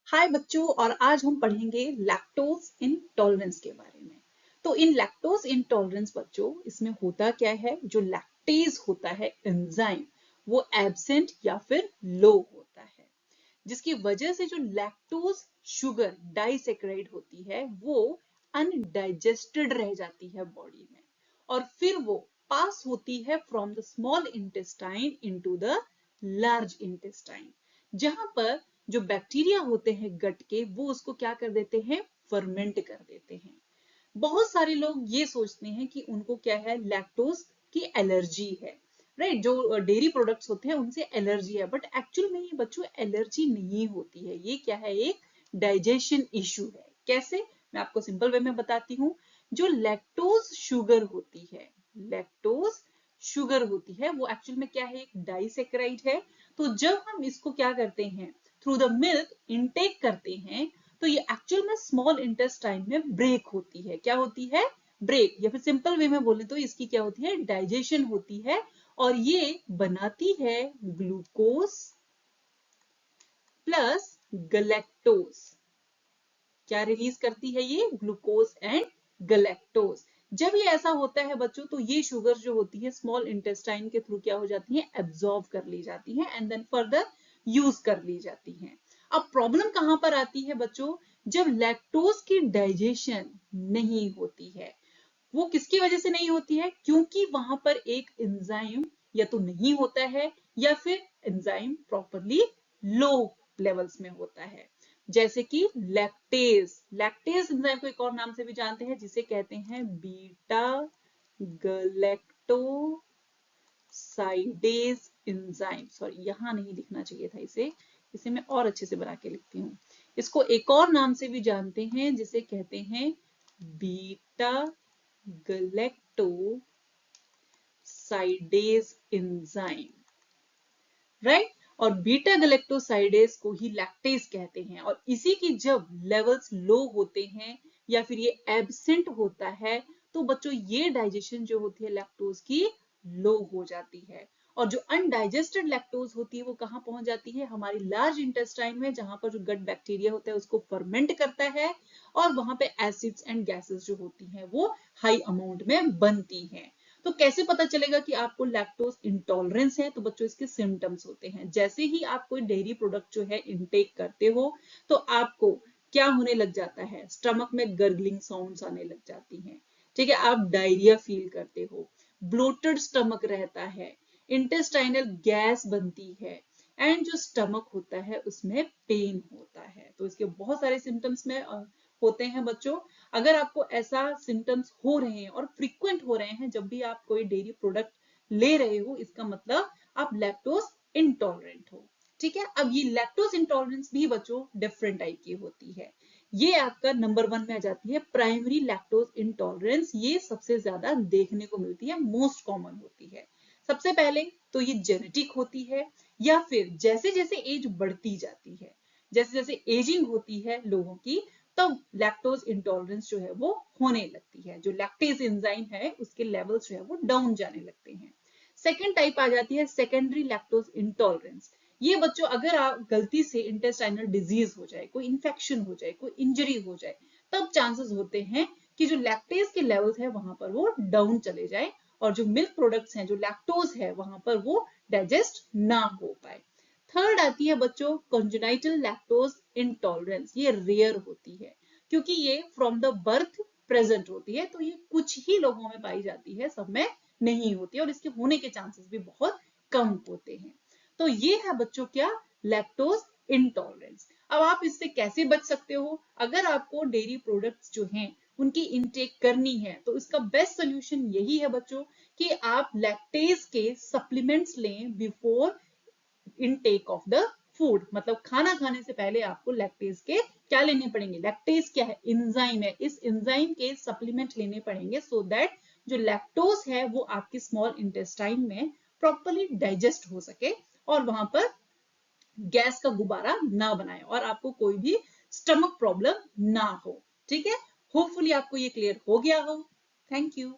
हाय बच्चों, और आज हम पढ़ेंगे लैक्टोज इंटॉलरेंस के बारे में। तो इन लैक्टोज इंटॉलरेंस बच्चों, इसमें होता क्या है, जो लैक्टेज होता है एंजाइम, वो एब्सेंट या फिर लो होता है, जिसकी वजह से जो लैक्टोज शुगर डाइसेक्राइड होती है वो अनडाइजेस्टेड रह जाती है बॉडी में, और फिर वो पास होती है from the small intestine into the large intestine, जहां पर जो बैक्टीरिया होते हैं गट के, वो उसको क्या कर देते हैं, फर्मेंट कर देते हैं। बहुत सारे लोग ये सोचते हैं कि उनको क्या है, लैक्टोज की एलर्जी है, राइट। जो डेयरी प्रोडक्ट्स होते हैं उनसे एलर्जी है, बट एक्चुअल में ये बच्चों एलर्जी नहीं होती है। ये क्या है, एक डाइजेशन इशू है। कैसे, मैं आपको सिंपल वे में बताती हूँ। जो लैक्टोज शुगर होती है, लैक्टोज शुगर होती है, वो एक्चुअल में क्या है, एक डाइसेक्राइड है। तो जब हम इसको क्या करते हैं, थ्रू द मिल्क इनटेक करते हैं, तो ये एक्चुअल में स्मॉल इंटेस्टाइन में ब्रेक होती है। क्या होती है, ब्रेक, या फिर सिंपल वे में बोले तो इसकी क्या होती है, डाइजेशन होती है, और ये बनाती है ग्लूकोज प्लस गलैक्टोज। क्या रिलीज करती है ये, ग्लूकोज एंड गलैक्टोज। जब ये ऐसा होता है बच्चों, तो ये शुगर जो होती है स्मॉल इंटेस्टाइन के थ्रू क्या हो जाती है, एब्जॉर्ब कर ली जाती है एंड देन फर्दर यूज कर ली जाती है। अब प्रॉब्लम कहां पर आती है बच्चों, जब लैक्टोज की डाइजेशन नहीं होती है। वो किसकी वजह से नहीं होती है, क्योंकि वहां पर एक एंजाइम या तो नहीं होता है, या फिर एंजाइम प्रॉपरली लो लेवल्स में होता है। जैसे कि लैक्टेज, लैक्टेज एंजाइम को एक और नाम से भी जानते हैं, जिसे कहते हैं बीटा गैलेक्टोसाइडेज एंजाइम। सॉरी, यहां नहीं लिखना चाहिए था इसे, इसे मैं और अच्छे से बना के लिखती हूँ। इसको एक और नाम से भी जानते हैं, जिसे कहते हैं बीटा गैलेक्टोसाइडेज एंजाइम, राइट। और बीटा गैलेक्टोसाइडेज को ही लैक्टेज कहते हैं, और इसी की जब लेवल्स लो होते हैं या फिर ये एब्सेंट होता है, तो बच्चों ये डाइजेशन जो होती है लैक्टोज की लो हो जाती है। और जो अनडाइजेस्टेड लैक्टोज होती है वो कहां पहुंच जाती है, हमारी लार्ज इंटेस्टाइन में, जहां पर जो गट बैक्टीरिया होता है उसको फर्मेंट करता है, और वहां पे एसिड्स एंड गैसेस जो होती हैं वो हाई अमाउंट में बनती हैं। तो कैसे पता चलेगा कि आपको लैक्टोज इंटॉलरेंस है, तो बच्चों इसके सिम्टम्स होते हैं। जैसे ही आप कोई डेयरी प्रोडक्ट जो है इनटेक करते हो, तो आपको क्या होने लग जाता है, स्टमक में गर्गलिंग साउंड्स आने लग जाती हैं, ठीक है। आप डायरिया फील करते हो, ब्लोटेड स्टमक रहता है, इंटेस्टाइनल गैस बनती है, एंड जो स्टमक होता है उसमें पेन होता है। तो इसके बहुत सारे सिम्टम्स में होते हैं बच्चों। अगर आपको ऐसा सिम्टम्स हो रहे हैं और फ्रीक्वेंट हो रहे हैं जब भी आप कोई डेयरी प्रोडक्ट ले रहे हो, इसका मतलब आप लैक्टोज इंटॉलरेंट हो, ठीक है। अब ये लैक्टोज इंटॉलरेंस भी बच्चों डिफरेंट टाइप की होती है। ये आपका नंबर 1 में आ जाती है प्राइमरी लैक्टोज इंटॉलरेंस। ये सबसे ज्यादा देखने को मिलती है, मोस्ट कॉमन होती है। सबसे पहले तो ये जेनेटिक होती है, या फिर जैसे जैसे एज बढ़ती जाती है, जैसे जैसे एजिंग होती है लोगों की, तब लैक्टोज इंटॉलरेंस जो है वो होने लगती है। जो लैक्टेज एंजाइम है उसके लेवल्स जो है वो डाउन जाने लगते हैं। सेकेंड टाइप आ जाती है सेकेंडरी लैक्टोज इंटॉलरेंस। ये बच्चों, अगर आप गलती से इंटेस्टाइनल डिजीज हो जाए, कोई इंफेक्शन हो जाए, कोई इंजरी हो जाए, तब चांसेस होते हैं कि जो लैक्टेज के लेवल्स है वहां पर वो डाउन चले जाए, और जो मिल्क प्रोडक्ट्स हैं, जो लैक्टोज है, वहां पर वो डाइजेस्ट ना हो पाए। थर्ड आती है बच्चों कॉन्जेनाइटल लैक्टोज इंटॉलरेंस। ये रेयर होती है, क्योंकि ये फ्रॉम द बर्थ प्रेजेंट होती है, तो ये कुछ ही लोगों में पाई जाती है, सब में नहीं होती, और इसके होने के चांसेस भी बहुत कम होते हैं। तो ये है बच्चों क्या, लैक्टोज इंटॉलरेंस। अब आप इससे कैसे बच सकते हो, अगर आपको डेयरी प्रोडक्ट्स जो हैं उनकी इनटेक करनी है, तो इसका बेस्ट सोल्यूशन यही है बच्चों कि आप लैक्टेज के सप्लीमेंट्स लें before intake of the food. मतलब खाना खाने से पहले आपको लैक्टेज के क्या लेने पड़ेंगे, लैक्टेज क्या है, एंजाइम है, इस एंजाइम के सप्लीमेंट लेने पड़ेंगे, सो दैट जो लैक्टोज है वो आपके स्मॉल इंटेस्टाइन में प्रॉपरली डाइजेस्ट हो सके, और वहां पर गैस का गुब्बारा ना बनाए, और आपको कोई भी स्टमक प्रॉब्लम ना हो, ठीक है। होपफुली आपको ये क्लियर हो गया हो। Thank you.